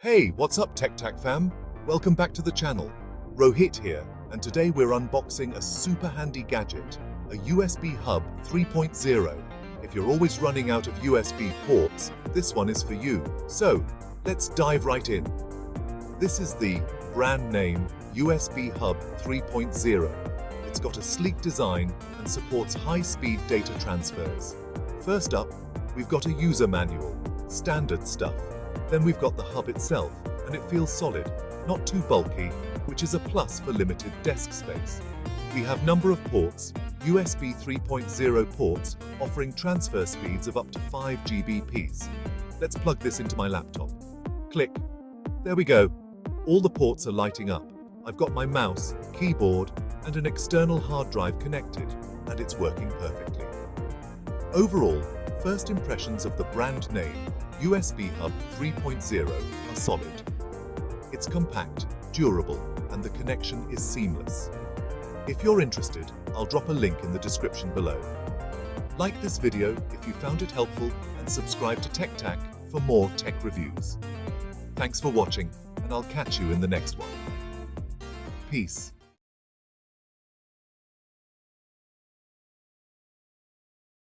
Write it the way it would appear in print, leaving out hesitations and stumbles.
Hey, what's up TechTak fam? Welcome back to the channel. Rohit here, and today we're unboxing a super handy gadget, a USB Hub 3.0. If you're always running out of USB ports, this one is for you. So, let's dive right in. This is the brand name USB Hub 3.0. It's got a sleek design and supports high-speed data transfers. First up, we've got a user manual, standard stuff. Then we've got the hub itself, and it feels solid, not too bulky, which is a plus for limited desk space. We have number of ports, USB 3.0 ports, offering transfer speeds of up to 5 Gbps. Let's plug this into my laptop. Click. There we go. All the ports are lighting up. I've got my mouse, keyboard, and an external hard drive connected, and it's working perfectly. Overall, first impressions of the brand name USB Hub 3.0 are solid. It's compact, durable, and the connection is seamless. If you're interested, I'll drop a link in the description below. Like this video if you found it helpful, and subscribe to TechTak for more tech reviews. Thanks for watching, and I'll catch you in the next one. Peace.